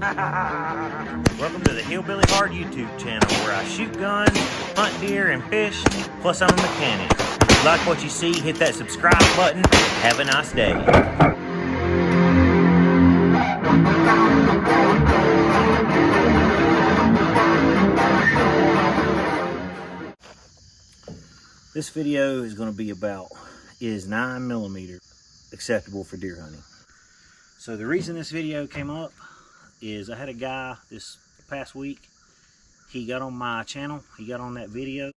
Welcome to the Hillbilly Hard YouTube channel, where I shoot guns, hunt deer, and fish, plus I'm a mechanic. If you like what you see, hit that subscribe button. Have a nice day. This video is going to be about, is 9mm acceptable for deer hunting? So the reason this video came up is I had a guy this past week. He got on my channel, he got on that video,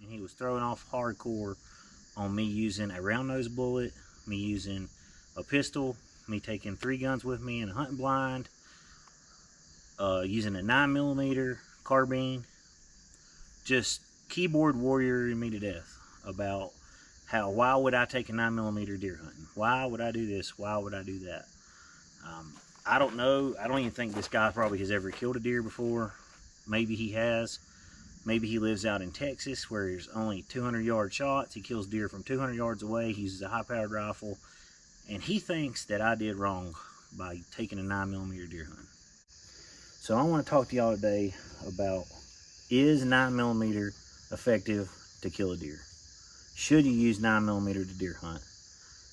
and he was throwing off hardcore on me using a round nose bullet, me using a pistol, me taking 3 guns with me in a hunting blind, using a 9mm carbine. Just keyboard warrior me to death about how, why would I take a 9mm deer hunting? Why would I do this? Why would I do that? I don't know. I don't even think this guy probably has ever killed a deer before. Maybe he has. Maybe he lives out in Texas where there's only 200-yard shots. He kills deer from 200 yards away. He uses a high-powered rifle. And he thinks that I did wrong by taking a 9mm deer hunt. So I want to talk to y'all today about, is 9mm effective to kill a deer? Should you use 9mm to deer hunt?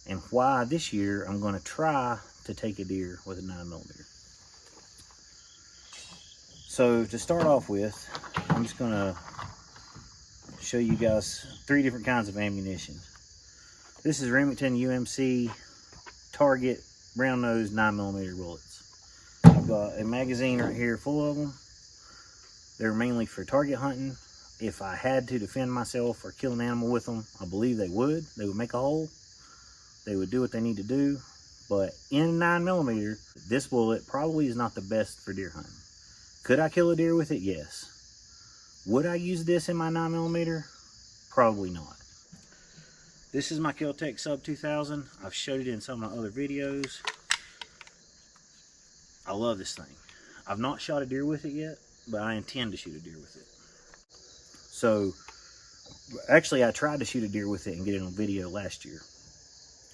And why this year I'm going to try to take a deer with a 9mm. So to start off with, I'm just going to show you guys 3 different kinds of ammunition. This is Remington UMC Target round nose 9mm bullets. I've got a magazine right here full of them. They're mainly for target hunting. If I had to defend myself or kill an animal with them, I believe they would. They would make a hole. They would do what they need to do. But in 9mm, this bullet probably is not the best for deer hunting. Could I kill a deer with it? Yes. Would I use this in my 9mm? Probably not. This is my KELTEC Sub2000. I've showed it in some of my other videos. I love this thing. I've not shot a deer with it yet, but I intend to shoot a deer with it. So, actually I tried to shoot a deer with it and get it on video last year.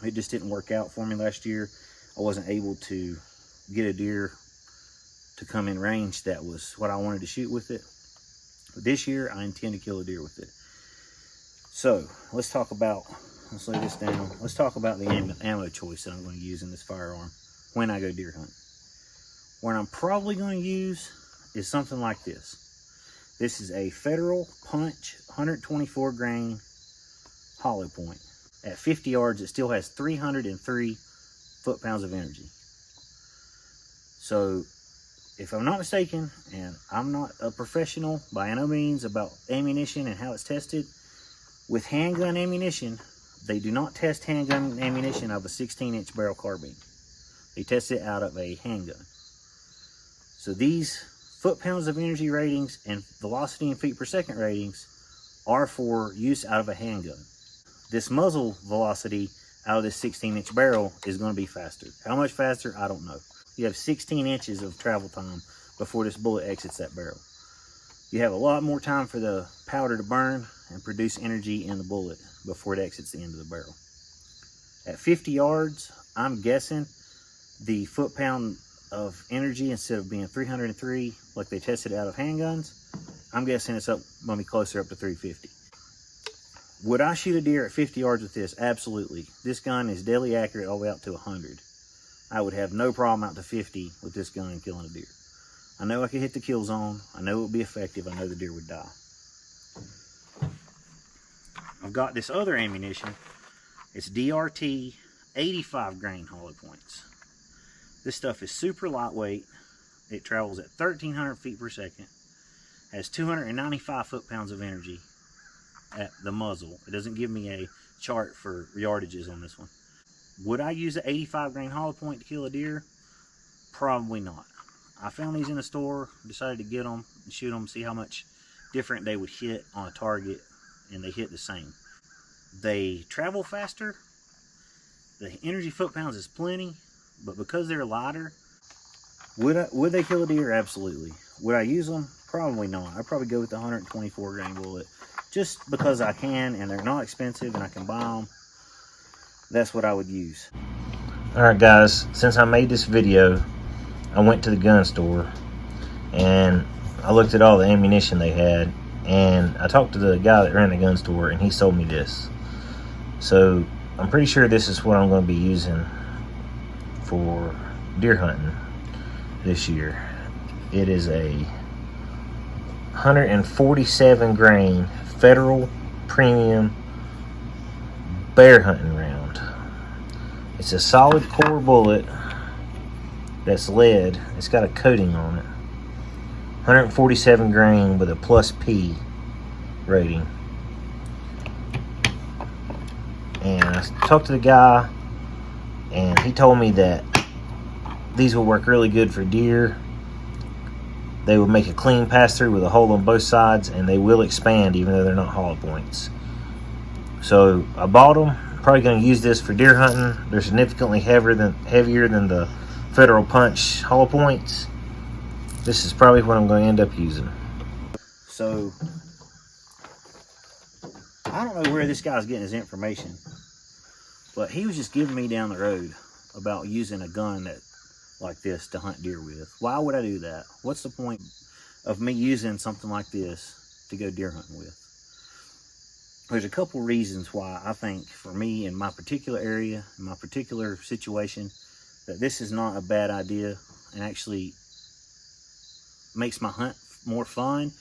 It just didn't work out for me last year. I wasn't able to get a deer to come in range that was what I wanted to shoot with it. But this year I intend to kill a deer with it. So, let's lay this down. Let's talk about the ammo choice that I'm going to use in this firearm when I go deer hunting. What I'm probably going to use is something like this. This is a Federal Punch 124 grain hollow point. At 50 yards, it still has 303 foot-pounds of energy. So, if I'm not mistaken, and I'm not a professional by no means about ammunition and how it's tested, with handgun ammunition, they do not test handgun ammunition of a 16-inch barrel carbine. They test it out of a handgun. So these foot-pounds of energy ratings and velocity in feet per second ratings are for use out of a handgun. This muzzle velocity out of this 16-inch barrel is going to be faster. How much faster? I don't know. You have 16 inches of travel time before this bullet exits that barrel. You have a lot more time for the powder to burn and produce energy in the bullet before it exits the end of the barrel. At 50 yards, I'm guessing the foot-pound of energy, instead of being 303 like they tested out of handguns, I'm guessing it's going to be closer up to 350. Would I shoot a deer at 50 yards with this? Absolutely. This gun is deadly accurate all the way out to 100. I would have no problem out to 50 with this gun killing a deer. I know I could hit the kill zone. I know it would be effective. I know the deer would die. I've got this other ammunition. It's DRT 85 grain hollow points. This stuff is super lightweight. It travels at 1,300 feet per second. Has 295 foot-pounds of energy at the muzzle. It doesn't give me a chart for yardages on this one. Would I use an 85 grain hollow point to kill a deer? Probably not. I found these in a store, decided to get them and shoot them, see how much different they would hit on a target, and they hit the same. They travel faster. The energy foot-pounds is plenty, but because they're lighter, would they kill a deer? Absolutely. Would I use them? Probably not. I'd probably go with the 124 grain bullet just because I can, and they're not expensive and I can buy them. That's what I would use. Alright guys, since I made this video, I went to the gun store and I looked at all the ammunition they had, and I talked to the guy that ran the gun store and he sold me this. So I'm pretty sure this is what I'm going to be using for deer hunting this year. It is a 147 grain Federal Premium bear hunting round. It's a solid core bullet that's lead. It's got a coating on it. 147 grain with a plus P rating. And I talked to the guy and he told me that these will work really good for deer. They will make a clean pass through with a hole on both sides, and they will expand even though they're not hollow points. So I bought them. Probably going to use this for deer hunting. They're significantly heavier than the Federal Punch hollow points. This is probably what I'm going to end up using. So I don't know where this guy's getting his information, but he was just giving me down the road about using a gun like this to hunt deer with. Why would I do that? What's the point of me using something like this to go deer hunting with? There's a couple reasons why I think, for me, in my particular area, in my particular situation, that this is not a bad idea and actually makes my hunt more fun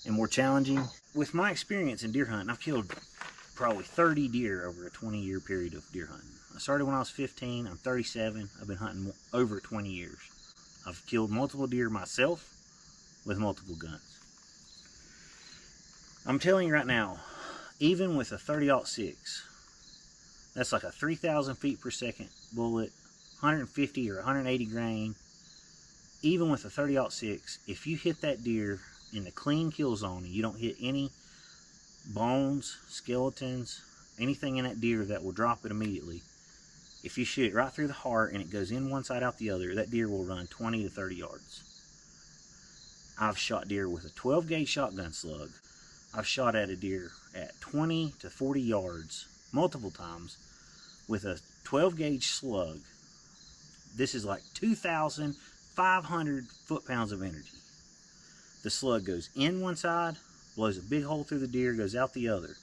and more challenging. With my experience in deer hunting, I've killed probably 30 deer over a 20-year period of deer hunting. I started when I was 15. I'm 37. I've been hunting over 20 years. I've killed multiple deer myself with multiple guns. I'm telling you right now, even with a 30-06, that's like a 3,000 feet per second bullet, 150 or 180 grain. Even with a 30-06, if you hit that deer in the clean kill zone and you don't hit any bones, skeletons, anything in that deer that will drop it immediately, if you shoot it right through the heart and it goes in one side out the other, that deer will run 20 to 30 yards. I've shot deer with a 12 gauge shotgun slug. I've shot at a deer at 20 to 40 yards multiple times with a 12 gauge slug. This is like 2,500 foot-pounds of energy. The slug goes in one side, blows a big hole through the deer, goes out the other.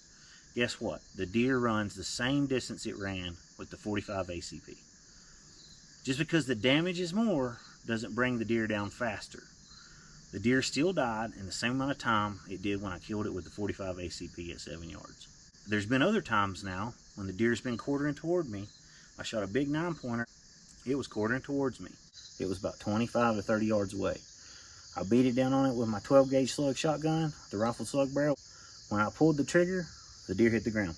Guess what? The deer runs the same distance it ran with the 45 ACP. Just because the damage is more doesn't bring the deer down faster. The deer still died in the same amount of time it did when I killed it with the 45 ACP at 7 yards. There's been other times now when the deer's been quartering toward me. I shot a big 9-pointer. It was quartering towards me. It was about 25 to 30 yards away. I beat it down on it with my 12 gauge slug shotgun, the rifled slug barrel. When I pulled the trigger, the deer hit the ground.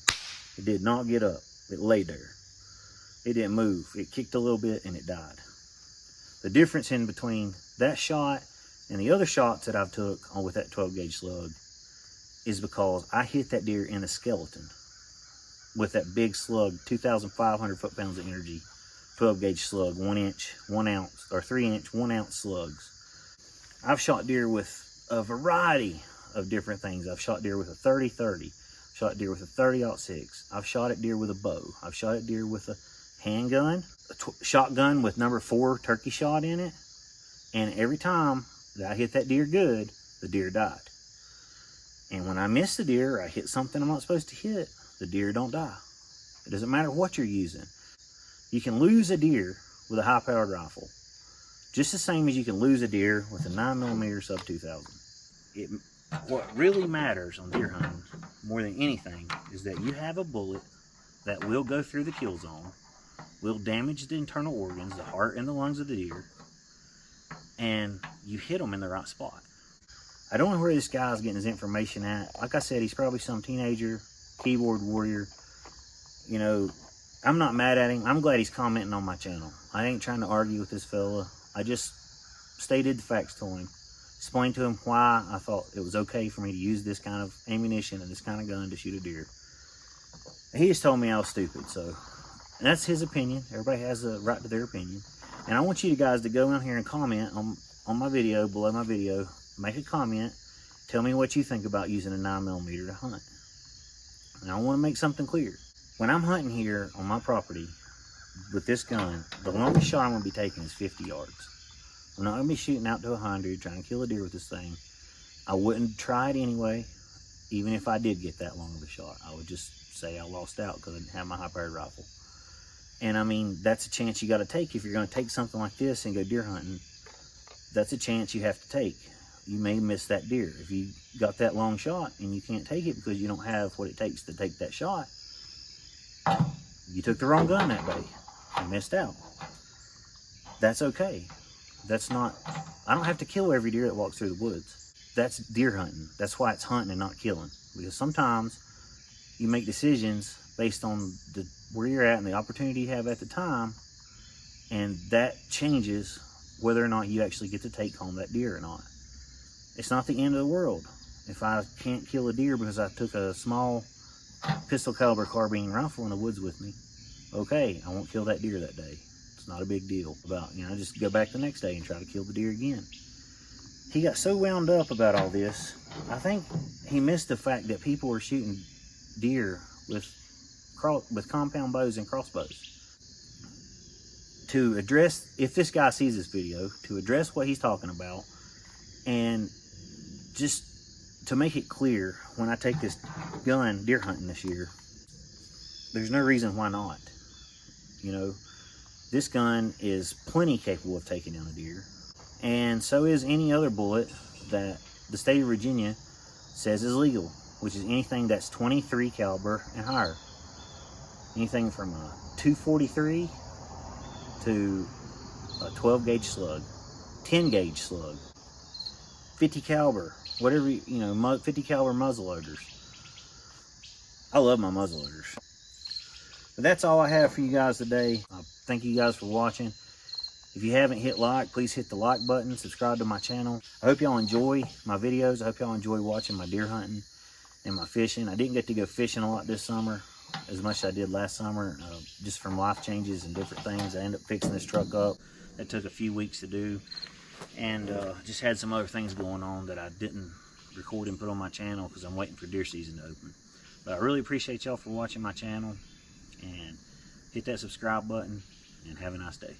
It did not get up. It lay there. It didn't move. It kicked a little bit and it died. The difference in between that shot and the other shots that I've took on with that 12 gauge slug is because I hit that deer in the skeleton with that big slug, 2,500 foot-pounds of energy, 12 gauge slug, 1 inch, 1 ounce, or 3 inch, 1 ounce slugs. I've shot deer with a variety of different things. I've shot deer with a 30-30, shot deer with a 30-06. I've shot at deer with a bow. I've shot at deer with a handgun, a shotgun with number 4 turkey shot in it. And every time that I hit that deer good, the deer died. And when I miss the deer, or I hit something I'm not supposed to hit, the deer don't die. It doesn't matter what you're using. You can lose a deer with a high-powered rifle, just the same as you can lose a deer with a 9mm Sub2000. What really matters on deer hunting, more than anything, is that you have a bullet that will go through the kill zone, will damage the internal organs, the heart and the lungs of the deer, and you hit them in the right spot. I don't know where this guy's getting his information at. Like I said, he's probably some teenager, keyboard warrior. You know, I'm not mad at him. I'm glad he's commenting on my channel. I ain't trying to argue with this fella. I just stated the facts to him. Explained to him why I thought it was okay for me to use this kind of ammunition and this kind of gun to shoot a deer. He just told me I was stupid, so that's his opinion. Everybody has a right to their opinion. And I want you guys to go in here and comment on my video, below my video. Make a comment. Tell me what you think about using a 9mm to hunt. And I want to make something clear. When I'm hunting here on my property, with this gun, the longest shot I'm going to be taking is 50 yards. I'm not going to be shooting out to 100, trying to kill a deer with this thing. I wouldn't try it anyway. Even if I did get that long of a shot, I would just say I lost out because I didn't have my high-powered rifle. And I mean, that's a chance you got to take. If you're going to take something like this and go deer hunting, that's a chance you have to take. You may miss that deer. If you got that long shot and you can't take it because you don't have what it takes to take that shot, you took the wrong gun that day and missed out. That's okay. That's not, I don't have to kill every deer that walks through the woods. That's deer hunting. That's why it's hunting and not killing. Because sometimes you make decisions based on where you're at and the opportunity you have at the time, and that changes whether or not you actually get to take home that deer or not. It's not the end of the world. If I can't kill a deer because I took a small pistol caliber carbine rifle in the woods with me, okay, I won't kill that deer that day. It's not a big deal. About, you know, just go back the next day and try to kill the deer again. He got so wound up about all this, I think he missed the fact that people were shooting deer with compound bows and crossbows. To address, if this guy sees this video, to address what he's talking about, and just to make it clear, when I take this gun deer hunting this year, there's no reason why not. You know, this gun is plenty capable of taking down a deer, and so is any other bullet that the state of Virginia says is legal, which is anything that's 23 caliber and higher. Anything from a 243 to a 12 gauge slug, 10 gauge slug, 50 caliber, whatever, you know, 50 caliber muzzleloaders. I love my muzzleloaders. But that's all I have for you guys today. Thank you guys for watching. If you haven't hit like, please hit the like button, subscribe to my channel. I hope y'all enjoy my videos. I hope y'all enjoy watching my deer hunting and my fishing. I didn't get to go fishing a lot this summer, as much as I did last summer, just from life changes and different things. I ended up fixing this truck up. That took a few weeks to do, and just had some other things going on that I didn't record and put on my channel because I'm waiting for deer season to open. But I really appreciate y'all for watching my channel, and hit that subscribe button, and have a nice day.